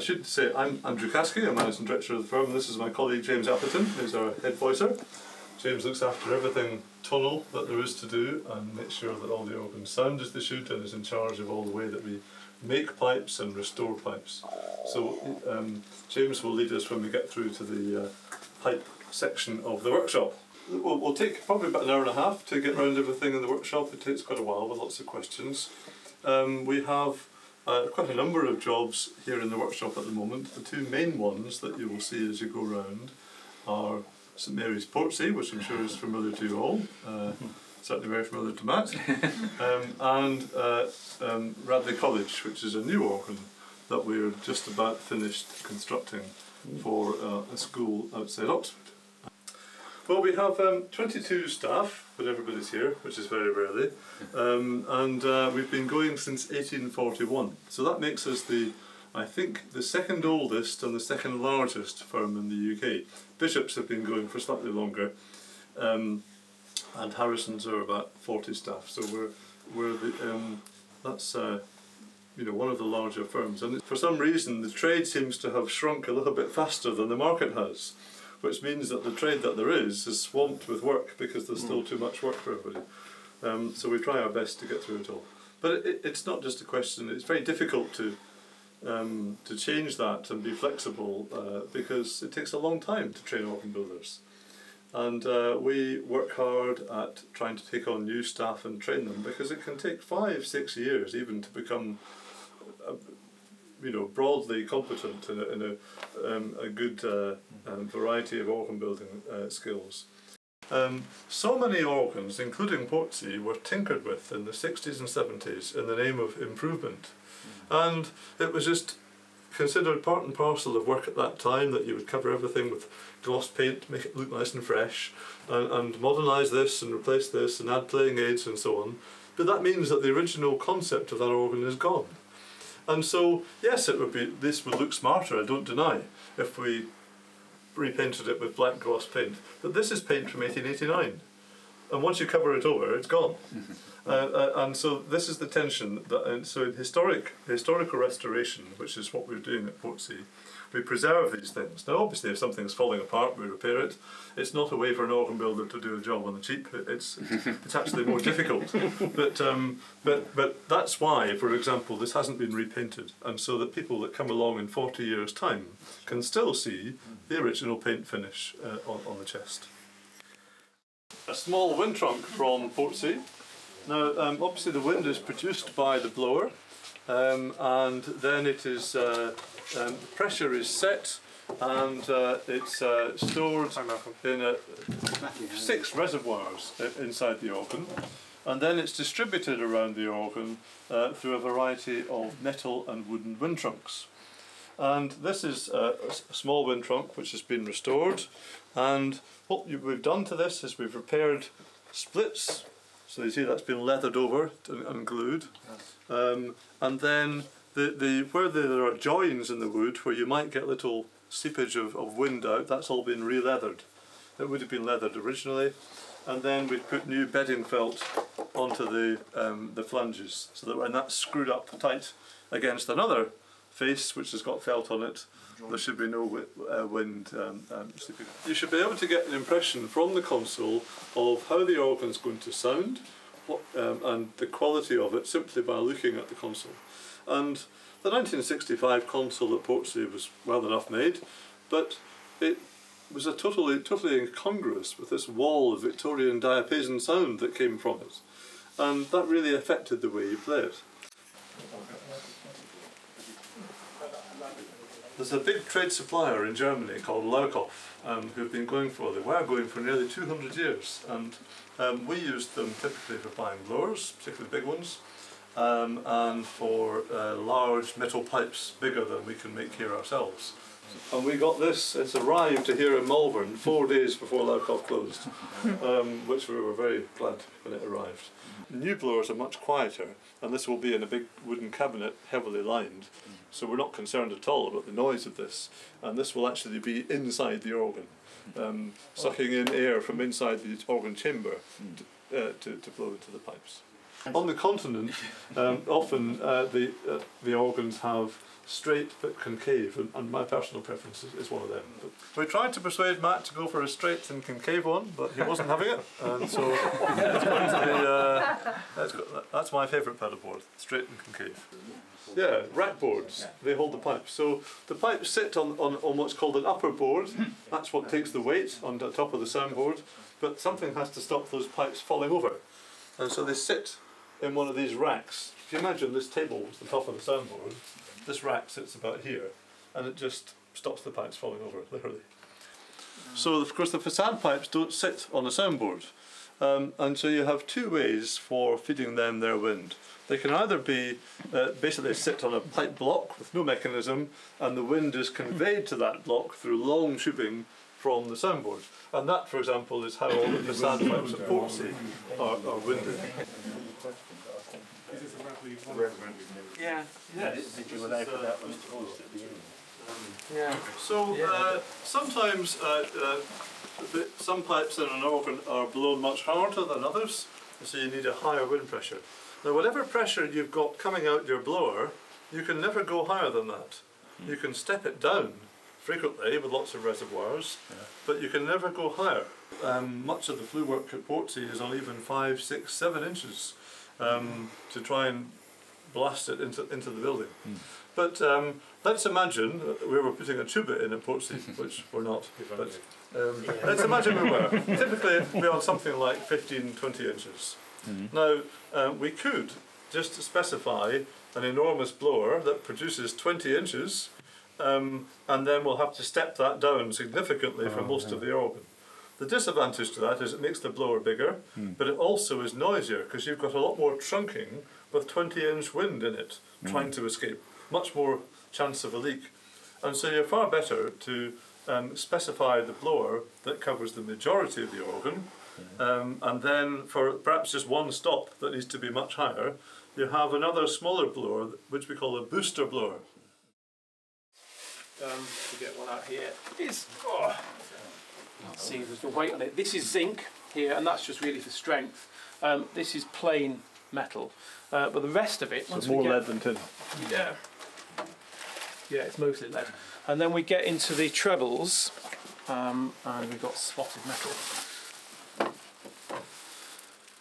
should say I'm Andrew Caskie, I'm Managing Director of the firm, and this is my colleague James Atherton, who's our head voicer. James looks after everything tonal that there is to do and makes sure that all the organs sound as they should, and is in charge of all the way that we make pipes and restore pipes. So James will lead us when we get through to the pipe section of the workshop. We'll take probably about an hour and a half to get around everything in the workshop. It takes quite a while with lots of questions. We have quite a number of jobs here in the workshop at the moment. The two main ones that you will see as you go round are St Mary's Portsea, which I'm sure is familiar to you all, certainly very familiar to Matt, and Radley College, which is a new organ that we're just about finished constructing for a school outside Oxford. Well, we have 22 staff, but everybody's here, which is very rarely, and we've been going since 1841. So that makes us I think, the second oldest and the second largest firm in the UK. Bishops have been going for slightly longer, and Harrisons are about 40 staff. So that's one of the larger firms. And for some reason, the trade seems to have shrunk a little bit faster than the market has, which means that the trade that there is swamped with work because there's still too much work for everybody. So we try our best to get through it all. But it's not just a question, it's very difficult to change that and be flexible because it takes a long time to train organ builders. And we work hard at trying to take on new staff and train them, because it can take 5-6 years even to become broadly competent in a good variety of organ building skills. So many organs, including Portsea, were tinkered with in the 60s and 70s in the name of improvement. And it was just considered part and parcel of work at that time that you would cover everything with gloss paint, make it look nice and fresh, and modernise this and replace this and add playing aids and so on. But that means that the original concept of that organ is gone. And so, yes, this would look smarter, I don't deny, if we repainted it with black gloss paint. But this is paint from 1889. And once you cover it over, it's gone. And so this is the tension. So in historical restoration, which is what we're doing at Portsea, we preserve these things. Now, obviously, if something's falling apart, we repair it. It's not a way for an organ builder to do a job on the cheap. It's actually more difficult. But that's why, for example, this hasn't been repainted, and so that people that come along in 40 years' time can still see the original paint finish on the chest. A small wind trunk from Portsea. Now, obviously the wind is produced by the blower, and then it is pressure is set, and it's stored in 6 reservoirs inside the organ, and then it's distributed around the organ through a variety of metal and wooden wind trunks. And this is a small wind trunk which has been restored, and what we've done to this is we've repaired splits. So you see that's been leathered over and glued, and then where there are joins in the wood where you might get little seepage of wind out, that's all been re-leathered. It would have been leathered originally, and then we've put new bedding felt onto the flanges, so that when that's screwed up tight against another face which has got felt on it, there should be no wind seeping. You should be able to get an impression from the console of how the organ's going to sound and the quality of it simply by looking at the console. And the 1965 console at Portsea was well enough made, but it was totally incongruous with this wall of Victorian diapason sound that came from it, and that really affected the way you play it. There's a big trade supplier in Germany called Laukoff, who've been going for nearly 200 years, and we used them typically for buying blowers, particularly big ones, and for large metal pipes bigger than we can make here ourselves. And we got this, it's arrived here in Malvern 4 days before Laukoff closed, which we were very glad when it arrived. New blowers are much quieter, and this will be in a big wooden cabinet, heavily lined, so we're not concerned at all about the noise of this, and this will actually be inside the organ, sucking in air from inside the organ chamber to blow into the pipes. On the continent, often the organs have straight but concave, and my personal preference is one of them. But we tried to persuade Matt to go for a straight and concave one, but he wasn't having it, and so it's going to be, that's my favourite pedalboard, straight and concave. Yeah, rack boards, they hold the pipes. So the pipes sit on what's called an upper board, that's what takes the weight on the top of the soundboard, but something has to stop those pipes falling over. And so they sit in one of these racks. If you imagine this table was the top of the soundboard, this rack sits about here, and it just stops the pipes falling over, literally. So of course the facade pipes don't sit on a soundboard, and so you have two ways for feeding them their wind. They can either be, basically sit on a pipe block with no mechanism, and the wind is conveyed to that block through long tubing from the soundboard. And that, for example, is how all the facade pipes at Portsmouth are winded. Yeah. Did you allow for that one to post at the end? Yeah. So sometimes some pipes in an organ are blown much harder than others, so you need a higher wind pressure. Now whatever pressure you've got coming out your blower, you can never go higher than that. You can step it down frequently with lots of reservoirs, but you can never go higher. Much of the flue work at Portsea is on even 5, 6, 7 inches to try and blast it into the building. But let's imagine we were putting a tuba in at Portsea, which we're not, but let's imagine we were. Typically it'd be on something like 15, 20 inches. Now we could just specify an enormous blower that produces 20 inches, and then we'll have to step that down significantly for most of the organ. The disadvantage to that is it makes the blower bigger, but it also is noisier because you've got a lot more trunking with 20-inch wind in it trying to escape. Much more chance of a leak. And so you're far better to specify the blower that covers the majority of the organ, and then for perhaps just one stop that needs to be much higher, you have another smaller blower which we call a booster blower. To get one out here is, let's see, there's the weight on it. This is zinc here, and that's just really for strength. This is plain metal, but the rest of it, So more lead than tin. Yeah, it's mostly lead. And then we get into the trebles, and we've got spotted metal.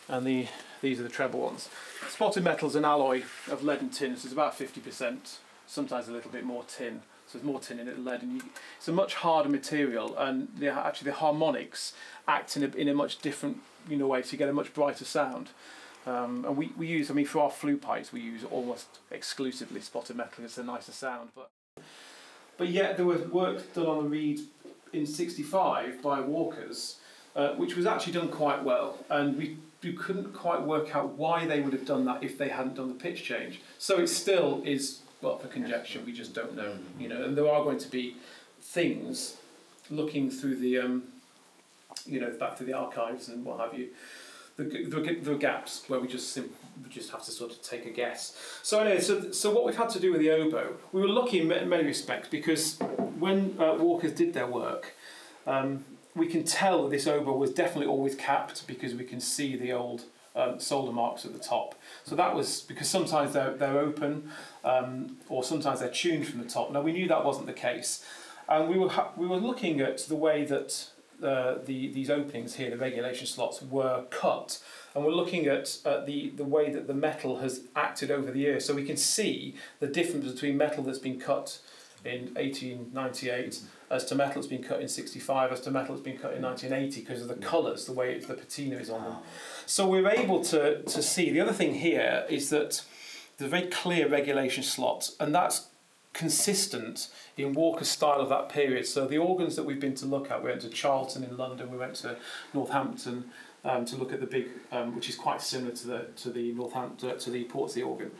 And these are the treble ones. Spotted metal is an alloy of lead and tin, so it's about 50%, sometimes a little bit more tin. So there's more tin in it than lead, and it's a much harder material, and actually the harmonics act in a much different way, so you get a much brighter sound. And we use, for our flue pipes, we use almost exclusively spotted metal. It's a nicer sound, but yet there was work done on the reed in '65 by Walkers, which was actually done quite well, and we couldn't quite work out why they would have done that if they hadn't done the pitch change. So it still is up for conjecture. We just don't know, and there are going to be things looking through the back through the archives and what have you. There are gaps where we just have to sort of take a guess. So anyway, so what we've had to do with the oboe, we were lucky in many respects because when Walkers did their work, we can tell that this oboe was definitely always capped because we can see the old solder marks at the top. So that was because sometimes they're open, or sometimes they're tuned from the top. Now we knew that wasn't the case, and we were looking at the way that these openings here, the regulation slots, were cut, and we're looking at the way that the metal has acted over the years. So we can see the difference between metal that's been cut in 1898 as to metal that's been cut in 65 as to metal that's been cut in 1980 because of the colours, the way the patina is on them. So we're able to see. The other thing here is that there's a very clear regulation slot, and that's consistent in Walker's style of that period. So the organs that we've been to look at, we went to Charlton in London, we went to Northampton to look at the big, which is quite similar to the Portsea organ.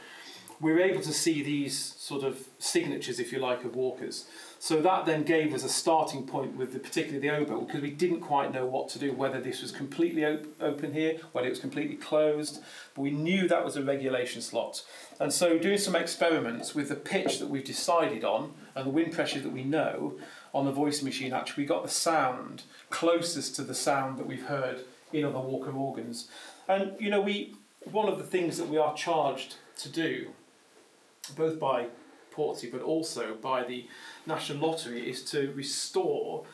We were able to see these sort of signatures, if you like, of Walker's. So that then gave us a starting point with particularly the oboe, because we didn't quite know what to do, whether this was completely open here, whether it was completely closed, but we knew that was a regulation slot. And so doing some experiments with the pitch that we've decided on and the wind pressure that we know on the voice machine, actually we got the sound closest to the sound that we've heard in other Walker organs. And one of the things that we are charged to do, both by Portsmouth but also by the National Lottery, is to restore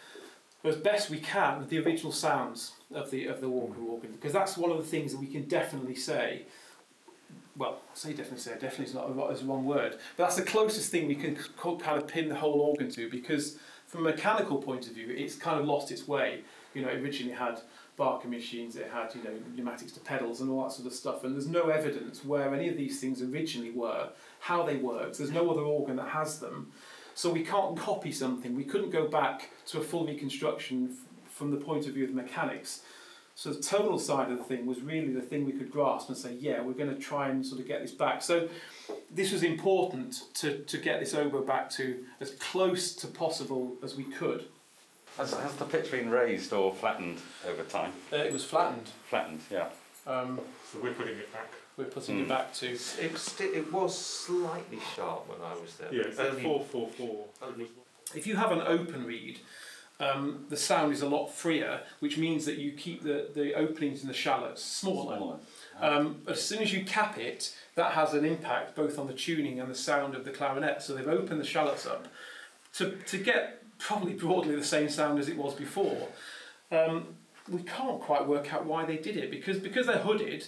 as best we can the original sounds of the Walker organ, because that's one of the things that we can definitely say. Well, definitely is not is the wrong word, but that's the closest thing we can kind of pin the whole organ to, because from a mechanical point of view, it's kind of lost its way. You know, it originally had Barker machines, it had, you know, pneumatics to pedals and all that sort of stuff, and there's no evidence where any of these things originally were, how they worked. There's no other organ that has them, so we can't copy something. We couldn't go back to a full reconstruction from the point of view of mechanics. So the tonal side of the thing was really the thing we could grasp and say, yeah, we're going to try and sort of get this back. So this was important to get this oboe back to as close to possible as we could. Has the pitch been raised or flattened over time? It was flattened. Flattened, yeah. So we're putting it back. We're putting it back to... It was slightly sharp when I was there. Yeah, it's like 444. If you have an open reed, the sound is a lot freer, which means that you keep the openings in the shallots smaller. As soon as you cap it, that has an impact both on the tuning and the sound of the clarinet. So they've opened the shallots up to get probably broadly the same sound as it was before. We can't quite work out why they did it, because they're hooded.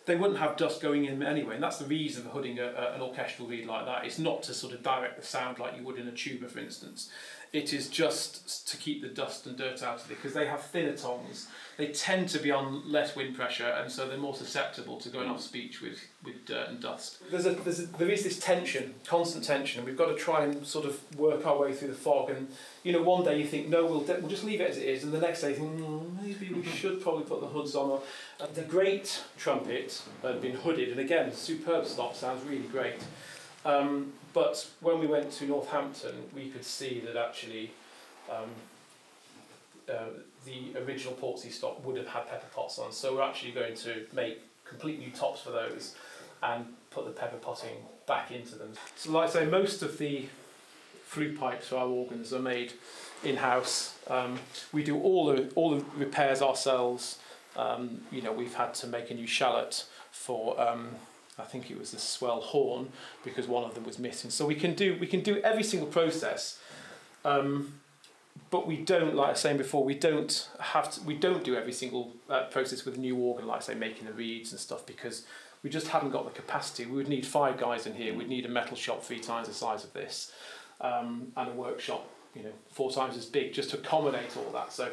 They wouldn't have dust going in anyway, and that's the reason for hooding an orchestral reed like that. It's not to sort of direct the sound like you would in a tuba, for instance. It is just to keep the dust and dirt out of it, because they have thinner tongues. They tend to be on less wind pressure, and so they're more susceptible to going off speech with dirt and dust. There is this tension, constant tension, and we've got to try and sort of work our way through the fog. And you know, one day you think, no, we'll just leave it as it is, and the next day you think, maybe we should probably put the hoods on. And the great trumpet had been hooded, and again, superb stop, sounds really great. But when we went to Northampton, we could see that actually the original Portsea stop would have had pepper pots on. So we're actually going to make complete new tops for those and put the pepper potting back into them. So like I say, most of the flute pipes for our organs are made in-house. We do all the repairs ourselves. You know, we've had to make a new shallot for I think it was the swell horn, because one of them was missing. So we can do every single process, but we don't, like I was saying before, we don't do every single process with a new organ, like I say, making the reeds and stuff, because we just haven't got the capacity. We would need 5 guys in here. We'd need a metal shop 3 times the size of this, and a workshop, you know, 4 times as big, just to accommodate all that. So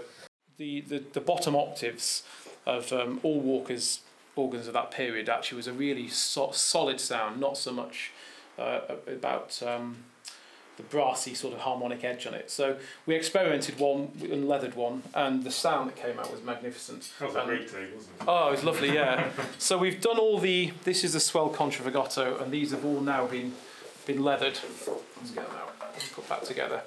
the bottom octaves of all Walker's organs of that period actually was a really solid sound, not so much about the brassy sort of harmonic edge on it. So we experimented one and leathered one, and the sound that came out was magnificent. That was a great day, wasn't it? Oh, it was lovely, yeah. So we've done this is the swell contrafagato, and these have all now been leathered. Let's get them out and put back together.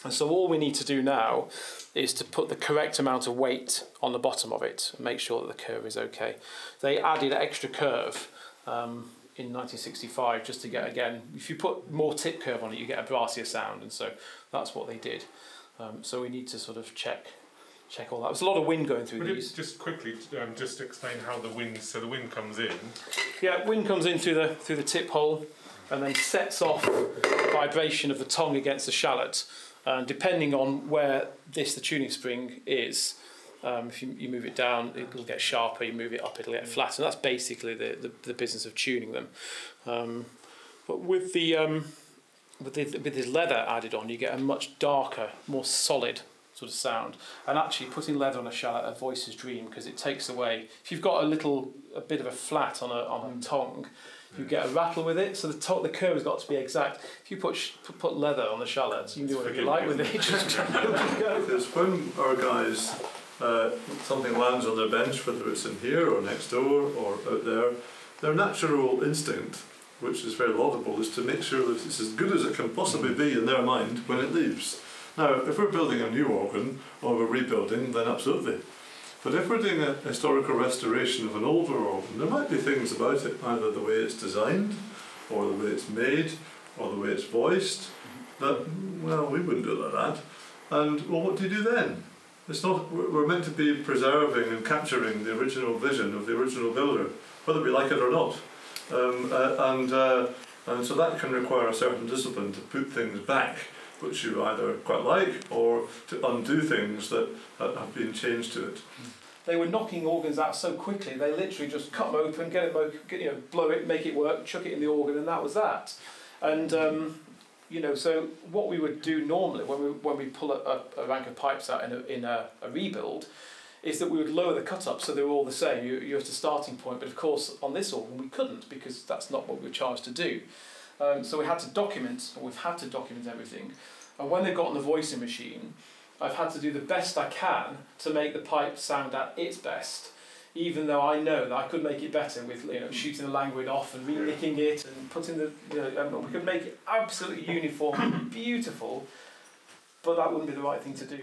And so all we need to do now is to put the correct amount of weight on the bottom of it and make sure that the curve is okay. They added extra curve in 1965 just to get, again, if you put more tip curve on it, you get a brassier sound, and so that's what they did. So we need to sort of check all that. There's a lot of wind going through these. Just quickly, just explain how the wind comes in. Yeah, wind comes in through the tip hole and then sets off vibration of the tongue against the shallot. And depending on where the tuning spring is, if you move it down, it'll get sharper. You move it up, it'll get flatter. And that's basically the business of tuning them. But with this leather added on, you get a much darker, more solid sort of sound. And actually, putting leather on a shallot, a voice's dream, because it takes away. If you've got a bit of a flat on a tongue, you get a rattle with it, so the curve has got to be exact. If you put leather on the shallots, you can do whatever you like with it. Because when our guys, something lands on their bench, whether it's in here or next door or out there, their natural instinct, which is very laudable, is to make sure that it's as good as it can possibly be in their mind when it leaves. Now, if we're building a new organ or we're rebuilding, then absolutely. But if we're doing a historical restoration of an older organ, there might be things about it, either the way it's designed, or the way it's made, or the way it's voiced, that, well, we wouldn't do like that. And, well, what do you do then? It's not. We're meant to be preserving and capturing the original vision of the original builder, whether we like it or not. And so that can require a certain discipline to put things back, which you either quite like, or to undo things that have been changed to it. They were knocking organs out so quickly, they literally just cut them open, blow it, make it work, chuck it in the organ, and that was that. And so what we would do normally when we pull a rank of pipes out in a rebuild, is that we would lower the cut-up so they were all the same. You're at a starting point, but of course on this organ we couldn't, because that's not what we were charged to do. So we've had to document everything. And when they've got on the voicing machine, I've had to do the best I can to make the pipe sound at its best, even though I know that I could make it better with shooting the languid off and re-nicking it and putting we could make it absolutely uniform and beautiful, but that wouldn't be the right thing to do.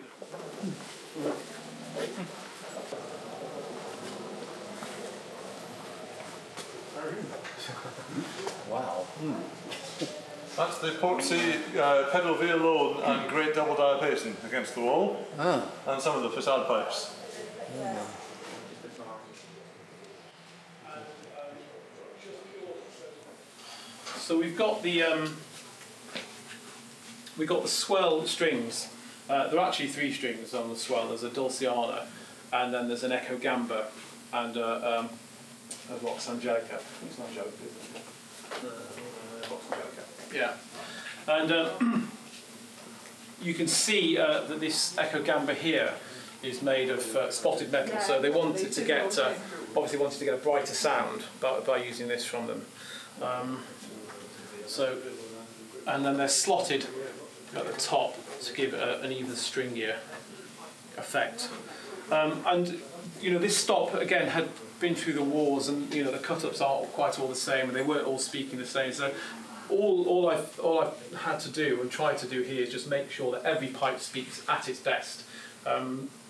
Wow. That's the Portsea pedal violon and great double diapason against the wall, and some of the facade pipes. So we've got the swell strings. There are actually 3 strings on the swell. There's a dulciana, and then there's an echo gamba, and a vox angelica. It's not angelica, is it? Vox angelica. Yeah, and you can see that this echo gamba here is made of spotted metal. So they wanted to get a brighter sound by using this from them. And then they're slotted at the top to give an even stringier effect. And this stop again had been through the wars, and the cut-ups aren't quite all the same, and they weren't all speaking the same. So all I've had to do and tried to do here is just make sure that every pipe speaks at its best,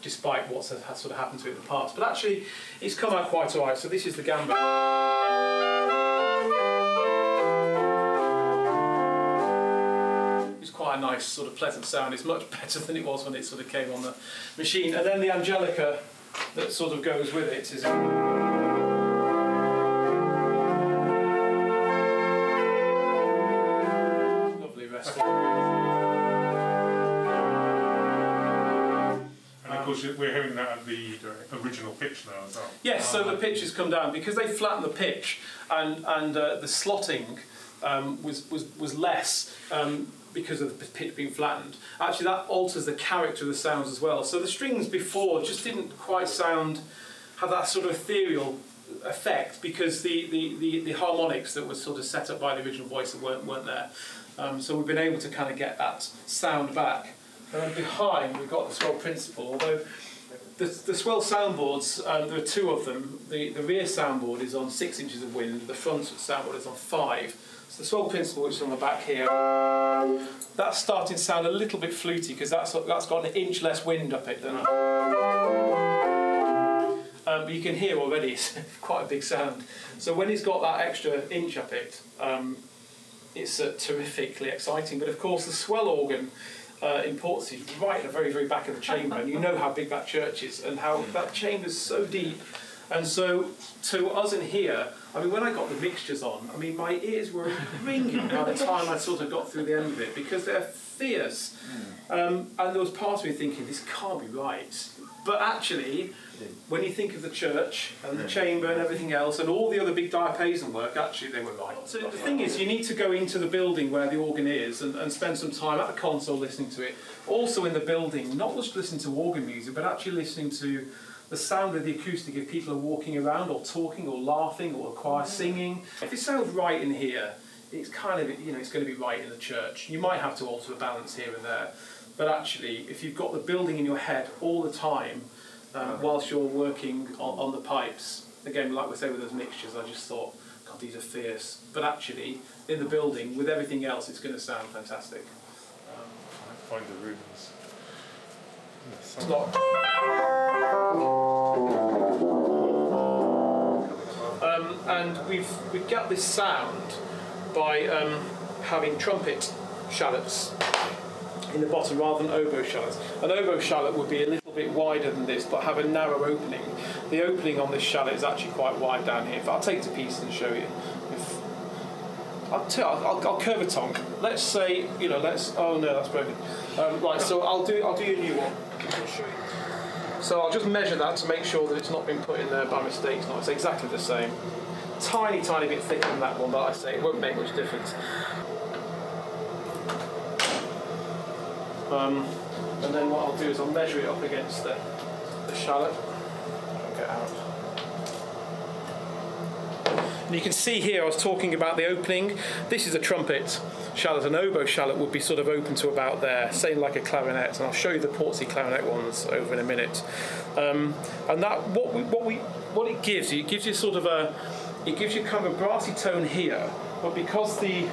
despite what's has sort of happened to it in the past. But actually, it's come out quite all right. So this is the gamba. It's quite a nice sort of pleasant sound. It's much better than it was when it sort of came on the machine. And then the angelica that sort of goes with it is. Of course, we're hearing that at the original pitch now as well. Yes, so the pitch has come down because they flattened the pitch, and the slotting was less because of the pitch being flattened. Actually, that alters the character of the sounds as well. So the strings before just didn't quite have that sort of ethereal effect, because the harmonics that was sort of set up by the original voice weren't there. So we've been able to kind of get that sound back. And then behind we've got the swell principal, although the swell soundboards, there are 2 of them. The rear soundboard is on 6 inches of wind, the front soundboard is on 5. So the swell principal, which is on the back here, that's starting to sound a little bit fluty because that's got an inch less wind up it than. But you can hear already it's quite a big sound. So when it's got that extra inch up it, it's terrifically exciting. But of course the swell organ in Portsea, right at the very, very back of the chamber, and you know how big that church is and how that chamber is so deep. And so to us in here, I mean, when I got the mixtures on, I mean, my ears were ringing by the time I sort of got through the end of it, because they're fierce. And there was part of me thinking, this can't be right. But actually, when you think of the church and the chamber and everything else and all the other big diapason work, actually they were right. So the thing is, you need to go into the building where the organ is and spend some time at the console listening to it. Also in the building, not just listening to organ music, but actually listening to the sound of the acoustic if people are walking around or talking or laughing or a choir singing. If it sounds right in here, it's kind of, it's going to be right in the church. You might have to alter the balance here and there, but actually, if you've got the building in your head all the time, whilst you're working on the pipes, again, like we say with those mixtures, I just thought, God, these are fierce. But actually, in the building, with everything else, it's going to sound fantastic. Find the rooms. It's not. And we've got this sound by having trumpet shallots in the bottom rather than oboe shallots. An oboe shallot would be a little bit wider than this but have a narrow opening. The opening on this shallot is actually quite wide down here. If I'll take it to pieces and show you. I'll curve a tongue. Let's say, oh no, that's broken. Right, so I'll do a new one. I'll show you. So I'll just measure that to make sure that it's not been put in there by mistake. It's exactly the same. Tiny bit thicker than that one, but I say it won't make much difference. And then what I'll do is I'll measure it up against the shallot. Get out. And you can see here I was talking about the opening. This is a trumpet shallot. An oboe shallot would be sort of open to about there, same like a clarinet. And I'll show you the Portsmouth clarinet ones over in a minute. And that what it gives you sort of it gives you kind of a brassy tone here, but because the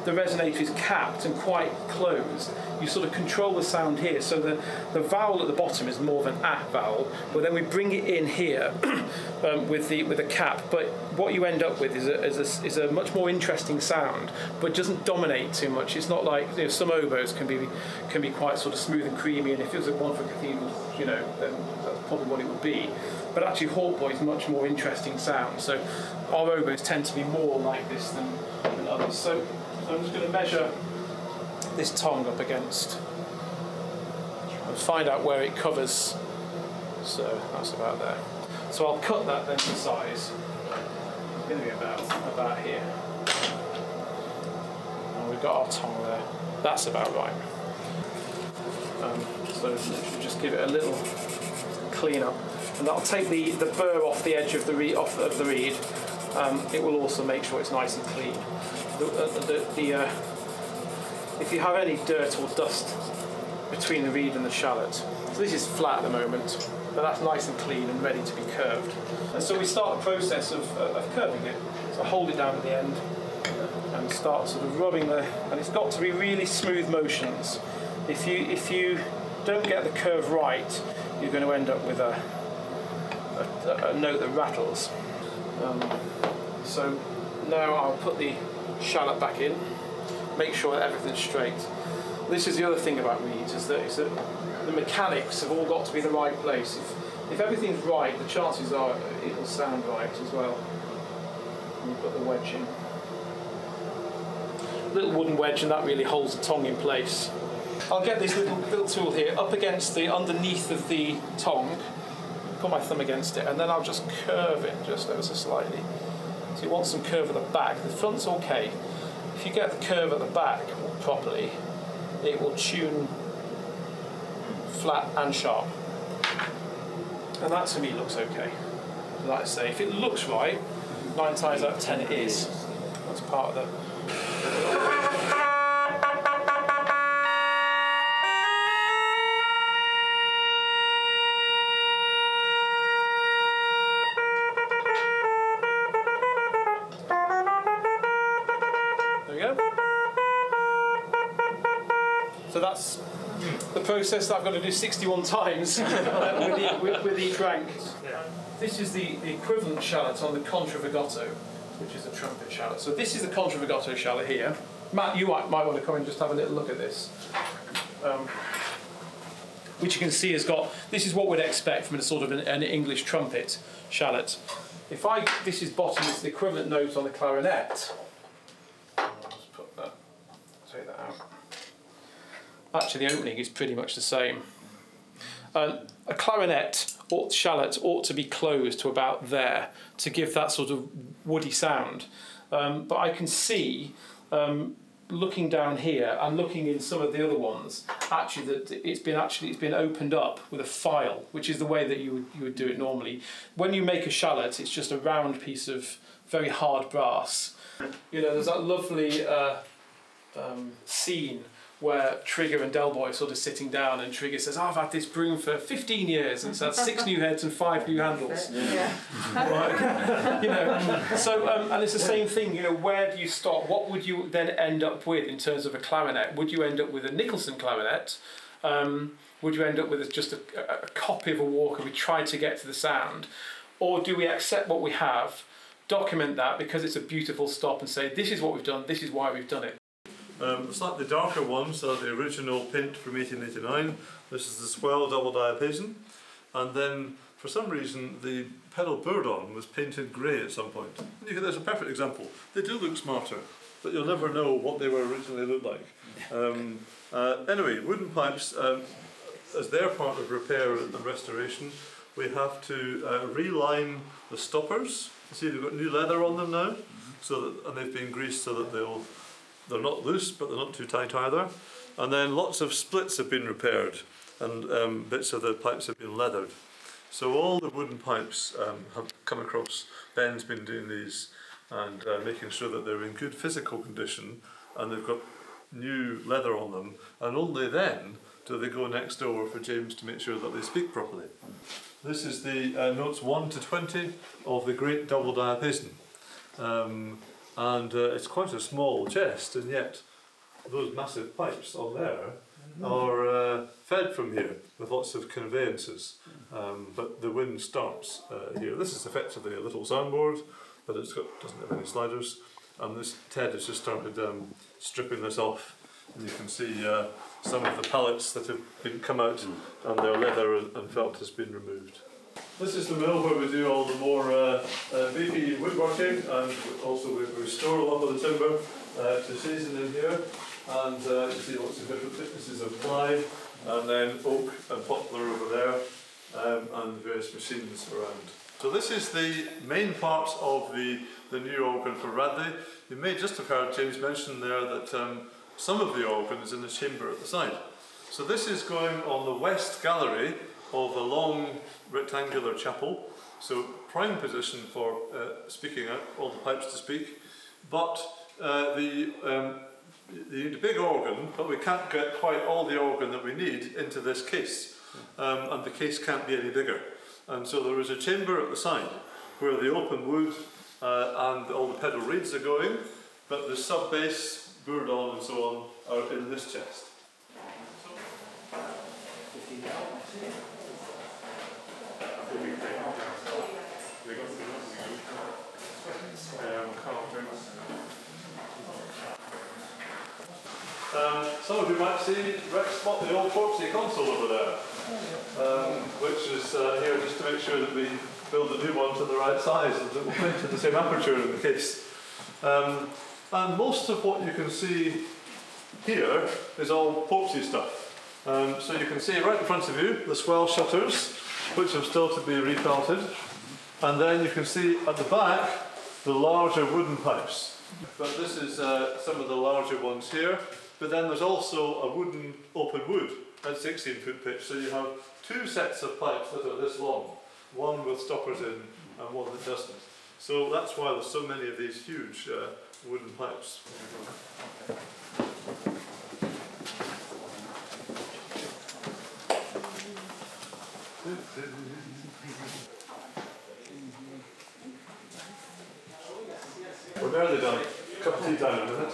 resonator is capped and quite closed, you sort of control the sound here. So the vowel at the bottom is more of an ah vowel, but then we bring it in here with a cap. But what you end up with is a much more interesting sound, but doesn't dominate too much. It's not like some oboes can be quite sort of smooth and creamy, and if it was one for cathedrals, then that's probably what it would be. But actually, hautboy is much more interesting sound. So our oboes tend to be more like this than others. So I'm just going to measure this tongue up against and find out where it covers. So that's about there. So I'll cut that then to size. It's going to be about here. And we've got our tongue there. That's about right. So just give it a little clean up, and that'll take the burr off the edge of the reed. It will also make sure it's nice and clean. If you have any dirt or dust between the reed and the shallot, so this is flat at the moment, but that's nice and clean and ready to be curved. And so we start the process of curving it. So hold it down at the end and start sort of rubbing and it's got to be really smooth motions. If you don't get the curve right, you're going to end up with a note that rattles. So now I'll put the shallot back in, make sure that everything's straight. This is the other thing about reeds, is that the mechanics have all got to be in the right place. If everything's right, the chances are it'll sound right as well. And you put the wedge in. Little wooden wedge, and that really holds the tongue in place. I'll get this little tool here up against underneath of the tongue, put my thumb against it, and then I'll just curve it just ever so slightly. So you want some curve at the back. The front's okay. If you get the curve at the back properly, it will tune flat and sharp. And that to me looks okay. Like I say, if it looks right, 9 times out of 10 it is. That's part of the... So that's the process that I've got to do 61 times with each rank. This is the equivalent shallot on the contravagato, which is a trumpet shallot. So this is the contravagato shallot here. Matt, you might want to come and just have a little look at this. Which you can see has got, this is what we'd expect from a sort of an English trumpet shallot. This is bottom, it's the equivalent note on the clarinet. I'll just take that out. Actually, the opening is pretty much the same. A clarinet or shallot ought to be closed to about there to give that sort of woody sound. But I can see, looking down here and looking in some of the other ones, actually that it's been opened up with a file, which is the way that you would do it normally. When you make a shallot, it's just a round piece of very hard brass. There's that lovely scene where Trigger and Del Boy are sort of sitting down, and Trigger says, I've had this broom for 15 years, and it's had 6 new heads and 5 new handles. Yeah. Right? So, and it's the same thing, where do you start? What would you then end up with in terms of a clarinet? Would you end up with a Nicholson clarinet? Would you end up with just a copy of a Walker we tried to get to the sound? Or do we accept what we have, document that because it's a beautiful stop, and say, this is what we've done, this is why we've done it? Slightly darker ones are the original paint from 1889. This is the swell double diapason. And then, for some reason, the pedal bourdon was painted grey at some point. And there's a perfect example. They do look smarter, but you'll never know what they were originally looked like. Anyway, wooden pipes, as their part of repair and restoration, we have to reline the stoppers. You see they've got new leather on them now, and they've been greased so that they're not loose, but they're not too tight either. And then lots of splits have been repaired, and bits of the pipes have been leathered. So all the wooden pipes have come across. Ben's been doing these and making sure that they're in good physical condition, and they've got new leather on them, and only then do they go next door for James to make sure that they speak properly. This is the notes 1 to 20 of the great double diapason. And it's quite a small chest, and yet those massive pipes on there are fed from here with lots of conveyances. But the wind starts here. This is effectively a little soundboard, but doesn't have any sliders. And Ted has just started stripping this off, and you can see some of the pallets that have come out, and their leather and felt has been removed. This is the mill where we do all the more beefy woodworking, and also we store a lot of the timber to season in here. And you see lots of different thicknesses of ply, and then oak and poplar over there, and various machines around. So this is the main part of the new organ for Radley. You may just have heard James mention there that some of the organ is in the chamber at the side. So this is going on the west gallery of a long rectangular chapel. So prime position for speaking out, all the pipes to speak. But the big organ, but we can't get quite all the organ that we need into this case. And the case can't be any bigger. And so there is a chamber at the side where the open wood and all the pedal reeds are going, but the sub-bass, bourdon and so on are in this chest. Some of you might spot the old Portsmouth console over there, which is here just to make sure that we build the new one to the right size and that we'll fit to the same aperture in the case. And most of what you can see here is all Portsmouth stuff. So you can see right in front of you the swell shutters, which have still to be refelted, and then you can see at the back the larger wooden pipes. But this is some of the larger ones here. But then there's also a wooden open wood at 16-foot pitch, so you have two sets of pipes that are this long, one with stoppers in and one that doesn't. So that's why there's so many of these huge wooden pipes. We're nearly done. Cup of tea time in a minute.